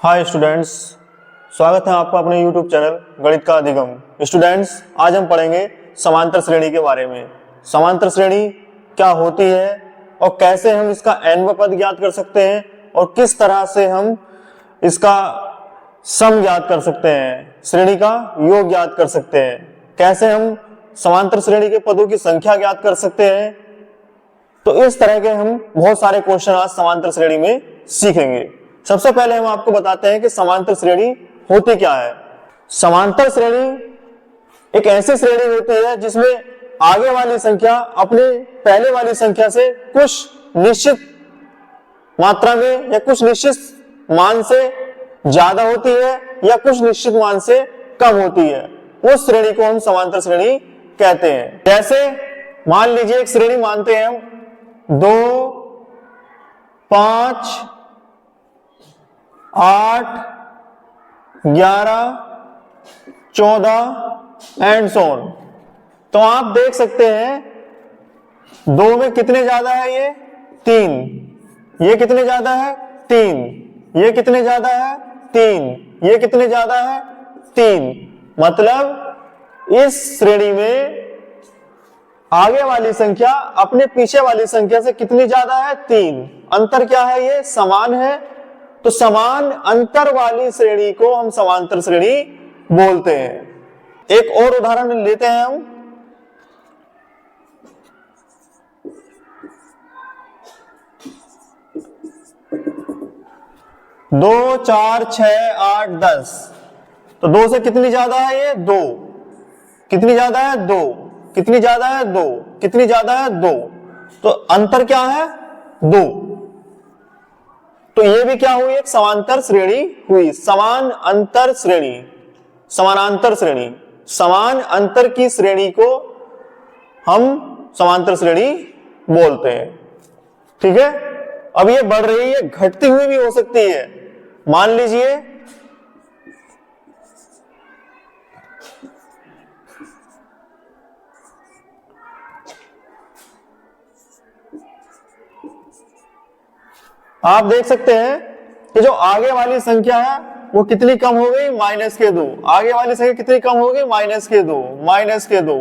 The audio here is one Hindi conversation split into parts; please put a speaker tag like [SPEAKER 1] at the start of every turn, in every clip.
[SPEAKER 1] हाय स्टूडेंट्स, स्वागत है आपका अपने YouTube चैनल गणित का अधिगम। स्टूडेंट्स, आज हम पढ़ेंगे समांतर श्रेणी के बारे में। समांतर श्रेणी क्या होती है और कैसे हम इसका n पद ज्ञात कर सकते हैं और किस तरह से हम इसका सम ज्ञात कर सकते हैं, श्रेणी का योग ज्ञात कर सकते हैं, कैसे हम समांतर श्रेणी के पदों की संख्या ज्ञात कर सकते हैं। तो इस तरह के हम बहुत सारे क्वेश्चन आज समांतर श्रेणी में सीखेंगे। सबसे पहले हम आपको बताते हैं कि समांतर श्रेणी होती क्या है। समांतर श्रेणी एक ऐसी श्रेणी होती है जिसमें आगे वाली संख्या अपने पहले वाली संख्या से कुछ निश्चित मात्रा में या कुछ निश्चित मान से ज्यादा होती है या कुछ निश्चित मान से कम होती है। उस श्रेणी को हम समांतर श्रेणी कहते हैं। जैसे मान लीजिए एक श्रेणी मानते हैं हम 2, 5, 8, 11, 14 एंड सो ऑन। तो आप देख सकते हैं 2 में कितने ज्यादा है, ये 3, ये कितने ज्यादा है 3, ये कितने ज्यादा है 3, ये कितने ज्यादा है 3। मतलब इस श्रेणी में आगे वाली संख्या अपने पीछे वाली संख्या से कितनी ज्यादा है 3। अंतर क्या है, ये समान है। तो समान अंतर वाली श्रेणी को हम समांतर श्रेणी बोलते हैं। एक और उदाहरण लेते हैं हम। 2, 4, 6, 8, 10। तो 2 से कितनी ज्यादा है, ये 2। कितनी ज्यादा है 2, कितनी ज्यादा है 2, कितनी ज्यादा है 2। तो अंतर क्या है 2। तो ये भी क्या हुई, एक समांतर श्रेणी हुई। समान अंतर श्रेणी, समानांतर श्रेणी, समान अंतर की श्रेणी को हम समांतर श्रेणी बोलते हैं। ठीक है। अब ये बढ़ रही है, घटती हुई भी हो सकती है। मान लीजिए आप देख सकते हैं कि जो आगे वाली संख्या है वो कितनी कम हो गई, -2। आगे वाली संख्या कितनी कम हो गई, -2, -2,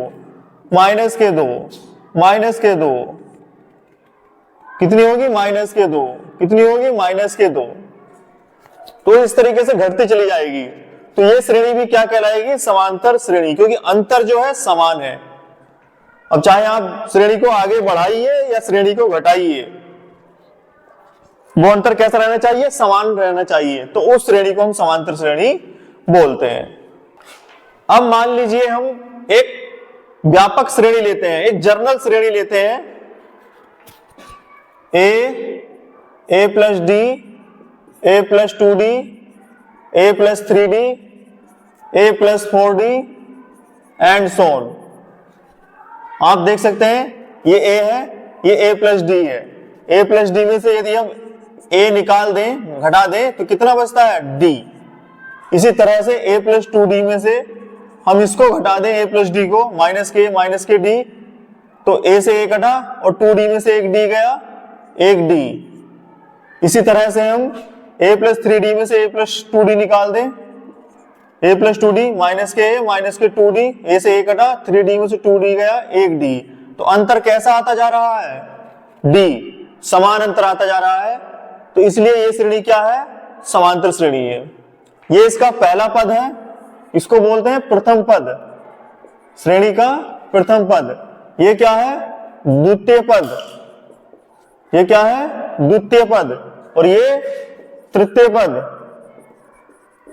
[SPEAKER 1] -2, -2। कितनी होगी, -2। कितनी होगी, -2। तो इस तरीके से घटती चली जाएगी। तो ये श्रेणी भी क्या कहलाएगी, समांतर श्रेणी, क्योंकि अंतर जो है समान है। अब चाहे आप श्रेणी को आगे बढ़ाइए या श्रेणी को घटाइए, वो अंतर कैसा रहना चाहिए, समान रहना चाहिए। तो उस श्रेणी को हम समांतर श्रेणी बोलते हैं। अब मान लीजिए हम एक व्यापक श्रेणी लेते हैं, एक जनरल श्रेणी लेते हैं। a plus D, a plus 2d, a plus 3d, a plus 4d and so on. आप देख सकते हैं ये a है, ये a प्लस डी है। a प्लस डी में से यदि हम a निकाल दें, घटा दें, तो कितना बचता है, d। इसी तरह से a प्लस 2d में से हम इसको घटा दें, a प्लस डी को, माइनस के d, तो a से a कटा और 2d में से एक d गया, एक d। इसी तरह से हम a प्लस 3d में से a प्लस 2d निकाल दें, a प्लस 2d, माइनस के 2d, a से a कटा, 3d में से 2d गया, एक d। तो अंतर कैसा आता जा रहा है, d, समान अंतर आता जा रहा है। तो इसलिए ये श्रेणी क्या है, समांतर श्रेणी है। ये इसका पहला पद है, इसको बोलते हैं प्रथम पद, श्रेणी का प्रथम पद। ये क्या है, द्वितीय पद। ये क्या है, द्वितीय पद। और ये तृतीय पद,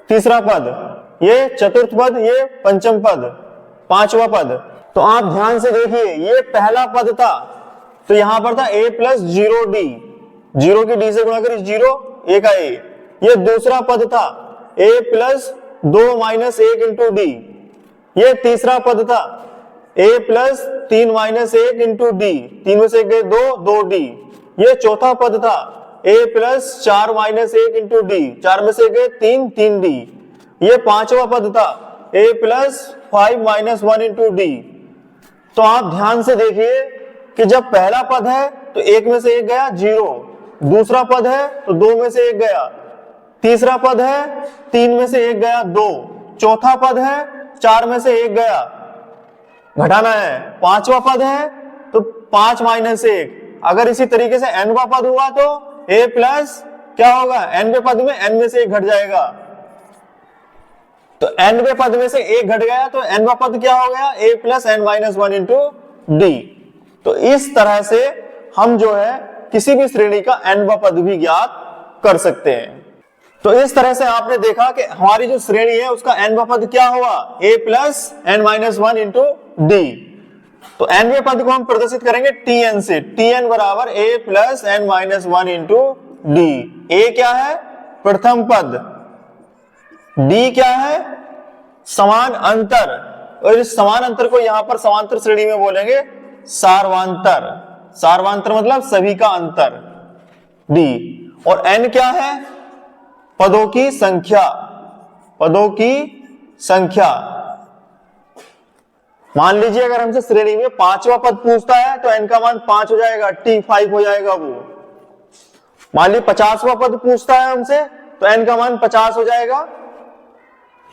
[SPEAKER 1] तीसरा पद। ये चतुर्थ पद, ये पंचम पद, पांचवा पद। तो आप ध्यान से देखिए, ये पहला पद था, तो यहां पर था a प्लस 0d, 0 की d से गुणा करी 0, a का a। ये दूसरा पद था a plus 2 minus 1 into D. ये तीसरा पद था a plus 3 minus 1 into D, 3 में से 1 गए 2, 2d। ये चौथा पद था a plus 4 minus 1 into D, 4 में से गए 3, 3d। ये पांचवा पद था a plus 5 minus 1 into D. तो आप ध्यान से देखिए कि जब पहला पद है तो 1 में से 1 गया 0, दूसरा पद है तो 2 में से 1 गया, तीसरा पद है 3 में से 1 गया 2, चौथा पद है 4 में से 1 गया, घटाना है, पांचवा पद है तो 5 माइनस 1। अगर इसी तरीके से nवा पद हुआ तो a प्लस क्या होगा, nवे पद में n में से 1 घट जाएगा, तो nवे पद में से 1 घट गया तो nवा पद क्या हो गया, a plus n minus 1 into D. तो इस तरह से हम जो है किसी भी श्रेणी का nवा पद भी ज्ञात कर सकते हैं। तो इस तरह से आपने देखा कि हमारी जो श्रेणी है उसका nवा पद क्या हुआ, a plus n minus 1 into D. तो nवे पद को हम प्रदर्शित करेंगे tn से, tn बराबर a plus n minus 1 into D. a क्या है, प्रथम पद, d क्या है, समान अंतर, और इस समान अंतर को यहां पर समांतर श्रेणी में बोलेंगे सार्वांतर। सार्वांतर मतलब सभी का अंतर, d। और n क्या है, पदों की संख्या, पदों की संख्या। मान लीजिए अगर हमसे श्रेणी में 5वां पद पूछता है तो n का मान 5 हो जाएगा, t 5 हो जाएगा वो। मान लीजिए 50वां पद पूछता है हमसे तो n का मान 50 हो जाएगा,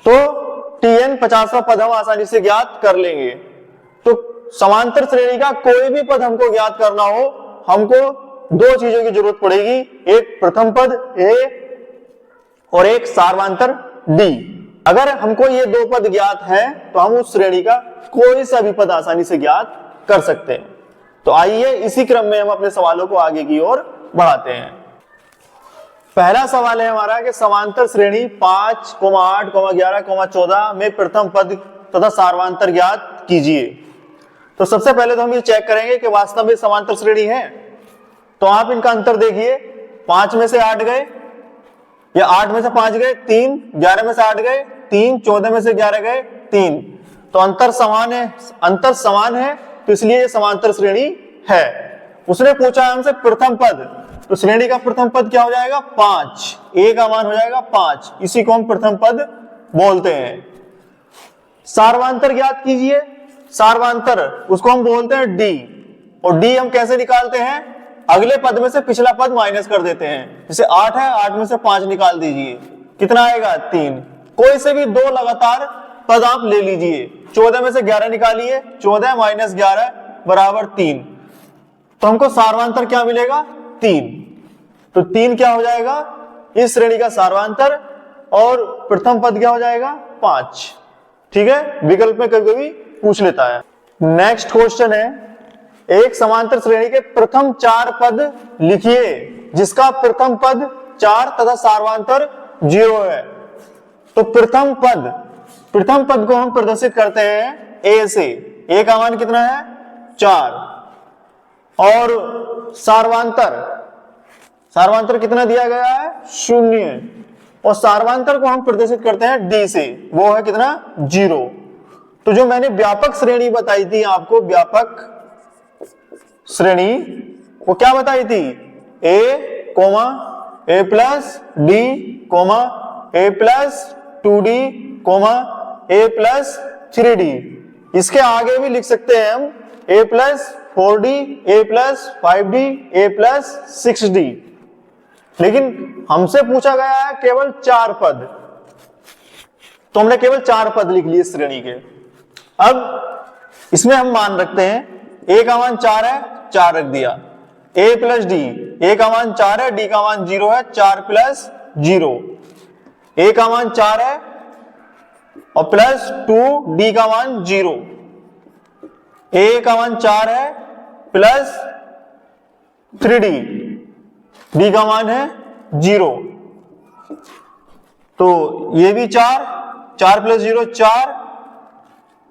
[SPEAKER 1] तो tn 50वां पद हम आसानी से ज्ञात कर लेंगे। तो समांतर श्रेणी का कोई भी पद हमको ज्ञात करना हो, हमको दो चीजों की जरूरत पड़ेगी, एक प्रथम पद a और एक सार्वांतर d। अगर हमको ये दो पद ज्ञात हैं तो हम उस श्रेणी का कोई सा भी पद आसानी से ज्ञात कर सकते हैं। तो आइए इसी क्रम में हम अपने सवालों को आगे की ओर बढ़ाते हैं। पहला सवाल है हमारा कि समांतर श्रेणी 5, 8, 11, 14 में प्रथम पद तथा सार्वांतर ज्ञात कीजिए। तो सबसे पहले तो हम ये चेक करेंगे कि वास्तव में समांतर श्रेणी है। तो आप इनका अंतर देखिए, 5 में से 8 गए या 8 में से 5 गए 3, 11 में से 8 गए 3, 14 में से 11 गए 3, तो अंतर समान है, अंतर समान है, तो इसलिए ये समांतर श्रेणी है। उसने पूछा हमसे प्रथम पद, तो श्रेणी का प्रथम पद क्या हो जाएगा, 5, a का मान हो जाएगा 5, इसी को हम प्रथम पद बोलते हैं। सार्वांतर ज्ञात कीजिए, सार्वांतर उसको हम बोलते हैं d, और d हम कैसे निकालते हैं, अगले पद में से पिछला पद माइनस कर देते हैं। जैसे 8 है, 8 में से 5 निकाल दीजिए, कितना आएगा 3। कोई से भी दो लगातार पद आप ले लीजिए, 14 में से 11 निकालिए, 14 माइनस 11 बराबर 3, तो हमको सार्वांतर क्या मिलेगा, 3। तो 3 क्या हो जाएगा, इस श्रेणी का सार्वांतर, और प्रथम पद क्या हो जाएगा 5। ठीक है, विकल्प में कभी कभी पूछ लेता है। नेक्स्ट क्वेश्चन है, एक समांतर श्रेणी के प्रथम 4 पद लिखिए जिसका प्रथम पद 4 तथा सार्वांतर 0 है। तो प्रथम पद को हम प्रदर्शित करते हैं a से, a का मान कितना है 4, और सार्वांतर कितना दिया गया है 0, और सार्वांतर को हम प्रदर्शित करते हैं d से, वो है कितना 0। तो जो मैंने व्यापक श्रेणी बताई थी आपको, व्यापक श्रेणी वो क्या बताई थी, a plus d, a plus 2d, a plus 3d। इसके आगे भी लिख सकते हैं हम a plus 4d, a plus 5d, a plus 6d। लेकिन हमसे पूछा गया है केवल 4 पद, तो हमने केवल 4 पद लिख लिए श्रेणी के। अब इसमें हम मान रखते हैं a का मान 4 है, 4 रख दिया, a प्लस d, a का मान 4 है, d का मान 0 है, 4 प्लस 0, a का मान 4 है और प्लस 2, d का मान 0, a का मान 4 है प्लस 3d, d का मान है 0। तो ये भी 4 प्लस 0 4,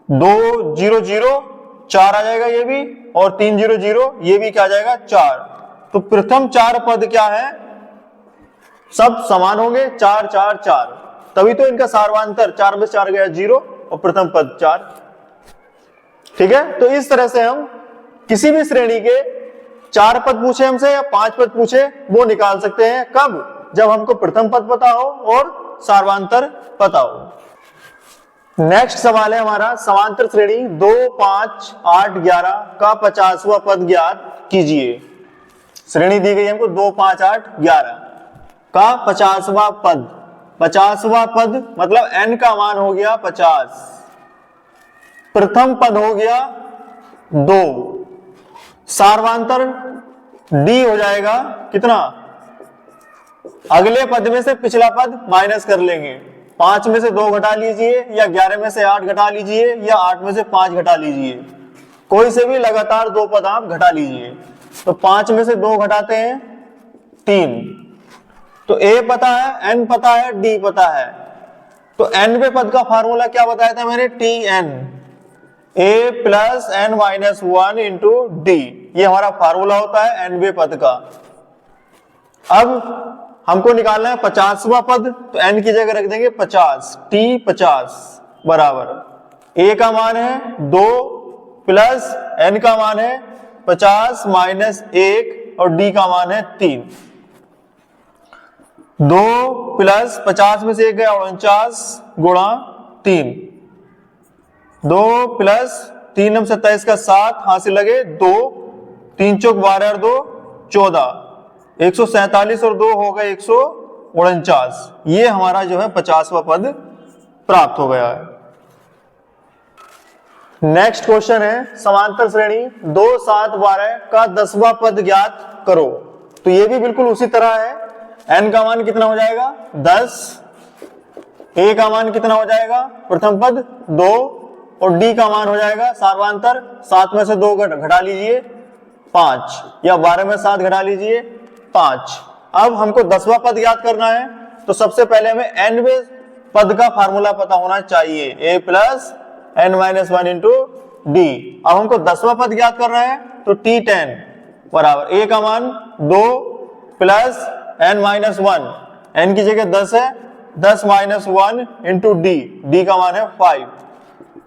[SPEAKER 1] 2 0 0 4 आ जाएगा ये भी, और 3 0 0 ये भी क्या आ जाएगा 4। तो प्रथम 4 पद क्या है, सब समान होंगे, 4 4 4, तभी तो इनका सार्वांतर 4 में 4 गया 0 और प्रथम पद 4। ठीक है, तो इस तरह से हम किसी भी श्रेणी के 4 पद पूछे हमसे या 5 पद पूछे वो निकाल सकते हैं। कब, जब हमको प्रथम पद पता हो और सार्वांतर पता हो। नेक्स्ट सवाल है हमारा, समांतर श्रेणी 2, 5, 8, 11 का 50वां पद ज्ञात कीजिए। श्रेणी दी गई हमको 2, 5, 8, 11। का 50वां पद। 50वां पद मतलब n का मान हो गया 50, प्रथम पद हो गया 2, सार्वांतर d हो जाएगा कितना, अगले पद में से पिछला पद माइनस कर लेंगे, 5 में से 2 घटा लीजिए या 11 में से 8 घटा लीजिए या 8 में से 5 घटा लीजिए, कोई से भी लगातार 2 पद आप घटा लीजिए। तो 5 में से 2 घटाते हैं 3, तो a पता है, n पता है, d पता है। तो nवें पद का फार्मूला क्या बताया था मैंने, tn, a plus n minus 1 into d, ये हमारा फार्मूला होता है nवें पद का। अब हमको निकालना है 50वां पद, तो n की जगह रख देंगे 50, t 50 बराबर a का मान है 2 प्लस n का मान है 50 माइनस 1 और d का मान है 3। 2 प्लस 50 में से 1 गया 49 गुणा 3, 2 प्लस 3 हम 27 का 7, हाथ से लगे 2, 3 चौक 12 और 2 14, 147 और 2 हो गए 149। ये हमारा जो है 50वां पद प्राप्त हो गया है। नेक्स्ट क्वेश्चन है समांतर श्रेणी 2 7 12 का 10वां पद ज्ञात करो। तो ये भी बिल्कुल उसी तरह है, n का मान कितना हो जाएगा 10, a का मान कितना हो जाएगा प्रथम पद 2 और d का मान हो जाएगा सार्वांतर, 7 में से 2 घटा लीजिए 5 या 12 में 7 घटा लीजिए 5। अब हमको 10वां पद याद करना है, तो सबसे पहले हमें nवें पद का फार्मूला पता होना चाहिए, a plus n minus 1 into D. अब हमको 10वां पद याद करना है, तो t10 बराबर a का मान 2 प्लस n माइनस 1, n की जगह 10 है, 10 माइनस 1 इंटू डी, डी का मान है 5।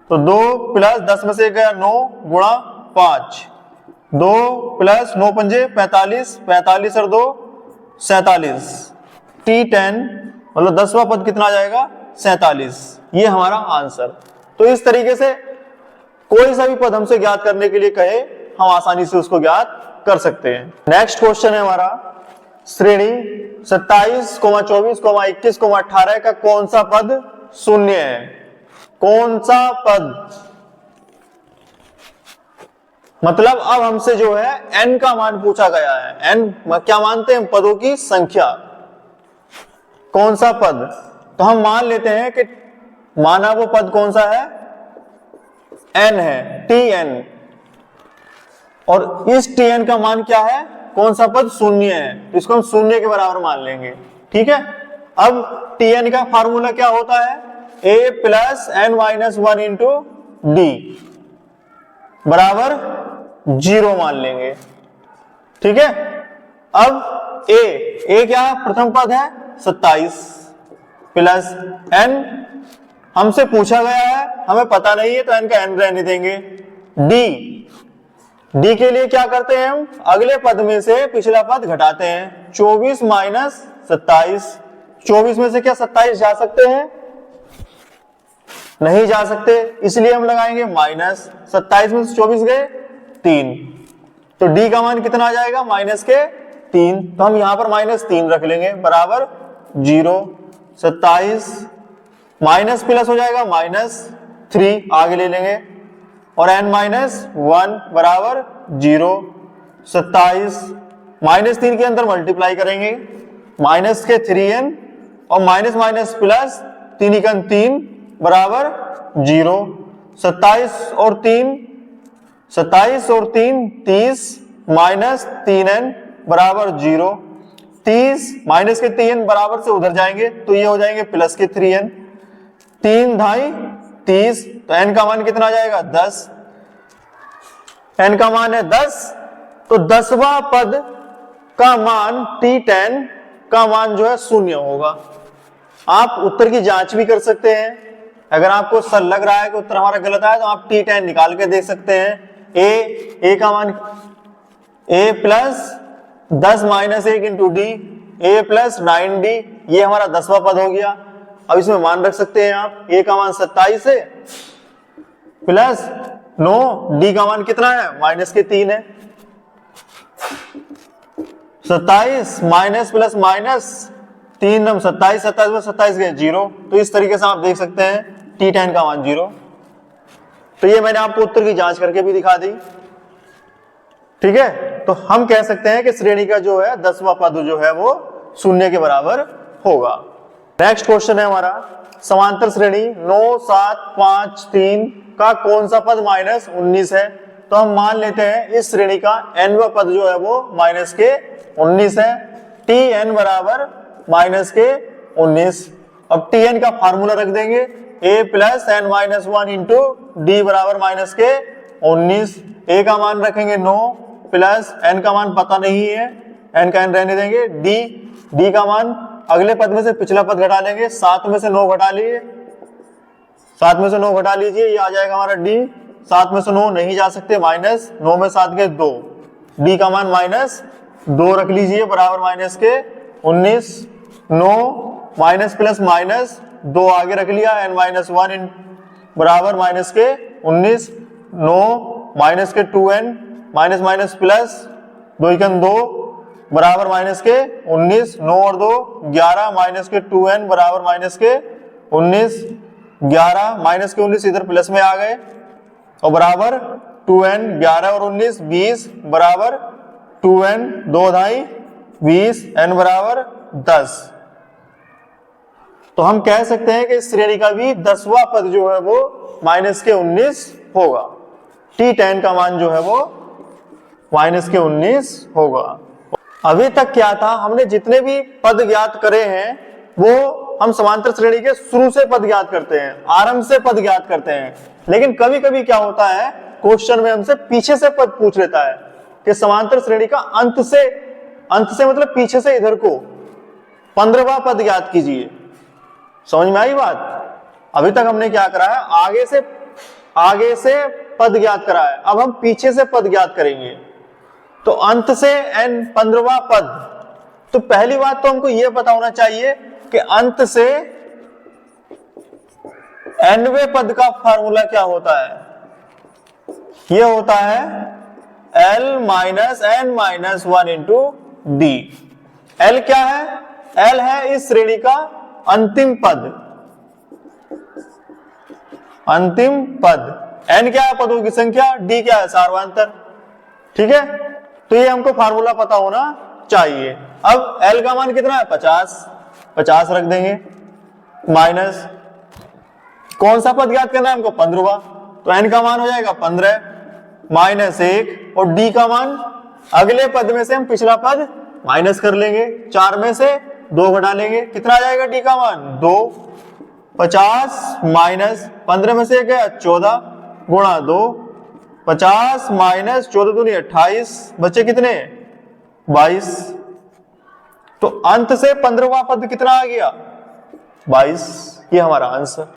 [SPEAKER 1] तो 2 प्लस 10 में से गया 9 गुणा 5, 2 प्लस 9 पंजे 45, 45 और 2 47, t10 मतलब 10वां पद कितना आ जाएगा 47। ये हमारा आंसर। तो इस तरीके से कोई सा भी पद हमसे ज्ञात करने के लिए कहे, हम आसानी से उसको ज्ञात कर सकते हैं। नेक्स्ट क्वेश्चन है हमारा श्रेणी 27, 24, 21, 18 का कौन सा पद शून्य है। कौन सा पद मतलब अब हमसे जो है n का मान पूछा गया है। n क्या मानते हैं, पदों की संख्या। कौन सा पद, तो हम मान लेते हैं कि माना वो पद कौन सा है n है, tn, और इस tn का मान क्या है, कौन सा पद शून्य है, तो इसको हम शून्य के बराबर मान लेंगे। ठीक है, अब tn का फार्मूला क्या होता है, a plus n minus 1 into D बराबर 0 मान लेंगे। ठीक है, अब a क्या प्रथम पद है 27 प्लस n हमसे पूछा गया है, हमें पता नहीं है तो n का n रहने देंगे। d के लिए क्या करते हैं हम, अगले पद में से पिछला पद घटाते हैं, 24 माइनस 27, 24 में से क्या 27 जा सकते हैं, नहीं जा सकते, इसलिए हम लगाएंगे माइनस, 27 में से 24 गए 3, तो d का मान कितना आ जाएगा माइनस के 3, तो हम यहां पर माइनस 3 रख लेंगे बराबर 0, 27 माइनस प्लस हो जाएगा माइनस 3 आगे ले लेंगे और n माइनस 1 बराबर 0, 27 माइनस 3 के अंदर मल्टीप्लाई करेंगे, माइनस के 3n और माइनस माइनस प्लस 3 एकन 3 बराबर 0, 27 और 3 30 माइनस 3n बराबर 0, 30 माइनस के 3n बराबर से उधर जाएंगे तो ये हो जाएंगे प्लस के 3n, 3 ढाई 30, तो n का मान कितना आ जाएगा 10, n का मान है 10, तो 10वां पद का मान t10 का मान जो है शून्य होगा। आप उत्तर की जांच भी कर सकते हैं, अगर आपको सर लग रहा है कि उत्तर हमारा गलत आया तो आप t10 निकाल के देख सकते हैं। a का मान a plus 10 minus 1 into D, a plus 9d, ये हमारा 10वां पद हो गया। अब इसमें मान रख सकते हैं आप, a का मान 27 है प्लस 9, d का मान कितना है माइनस के 3 है, 27 माइनस प्लस माइनस 3 नम 27, 27 में 27 गए 0। तो इस तरीके से आप देख सकते हैं T10 का मान 0। तो ये मैंने आपको उत्तर की जांच करके भी दिखा दी। ठीक है, तो हम कह सकते हैं कि श्रेणी का जो है 10वां पद जो है वो 0 के बराबर होगा। नेक्स्ट क्वेश्चन है हमारा, समांतर श्रेणी 9, 7, 5, 3 का कौन सा पद -19 है। तो हम मान लेते हैं इस श्रेणी का nवां पद जो है वो -19 है। Tn बराबर -19। अब Tn का फार्मूला रख देंगे, a plus n minus 1 into D बराबर -19। a का मान रखेंगे 9 प्लस n का मान पता नहीं है, n का n रहने देंगे। d का मान अगले पद में से पिछला पद घटा लेंगे, 7 में से 9 घटा लिए, 7 में से 9 घटा लीजिए, ये आ जाएगा हमारा d। 7 में से 9 नहीं जा सकते, -9 में 7 के 2, d का मान -2 रख लीजिए बराबर -19। 9 माइनस प्लस माइनस 2 आगे रख लिया, n-1 बराबर -19। 9 माइनस के 2n माइनस माइनस प्लस 2 बराबर -19। 9 और 2 11 माइनस के 2n बराबर -19। 11 माइनस के 19 इधर प्लस में आ गए और बराबर 2n। 11 और 19 20 बराबर 2n, 2 ढाई 20, n बराबर 10। तो हम कह सकते हैं कि इस श्रेणी का भी 10वां पद जो है वो -19 होगा। T10 का मान जो है वो -19 होगा। अभी तक क्या था, हमने जितने भी पद ज्ञात करे हैं वो हम समांतर श्रेणी के शुरू से पद ज्ञात करते हैं, आरंभ से पद ज्ञात करते हैं। लेकिन कभी कभी क्या होता है, क्वेश्चन में हमसे पीछे से पद पूछ लेता है कि समांतर श्रेणी का अंत से मतलब पीछे से इधर को 15वां पद ज्ञात कीजिए। समझ में आई बात? अभी तक हमने क्या करा है, आगे से पद ज्ञात करा है, अब हम पीछे से पद ज्ञात करेंगे। तो अंत से n 15वां पद। तो पहली बात तो हमको यह पता होना चाहिए कि अंत से nवें पद का फार्मूला क्या होता है। यह होता है l minus n minus 1 into D. l क्या है? l है इस श्रेणी का अंतिम पद। अंतिम पद। n क्या है? पदों की संख्या। d क्या है? सार्वधातुक। ठीक है, तो ये हमको फार्मूला पता होना चाहिए। अब l का मान कितना है? 50 रख देंगे, माइनस कौन सा पद ज्ञात करना है हमको? 15वां। तो n का मान हो जाएगा 15 माइनस 1 और d का मान अगले पद में से हम पिछला पद माइनस कर लेंगे, 4 में से 2 घटा लेंगे, कितना आ जाएगा d का मान? 2। 50 माइनस 15 में से एक है 14 गुणा 2, 50 माइनस 14 दूनी 28, बचे कितने? 22। तो अंत से 15वां पद कितना आ गया? 22। ये हमारा आंसर।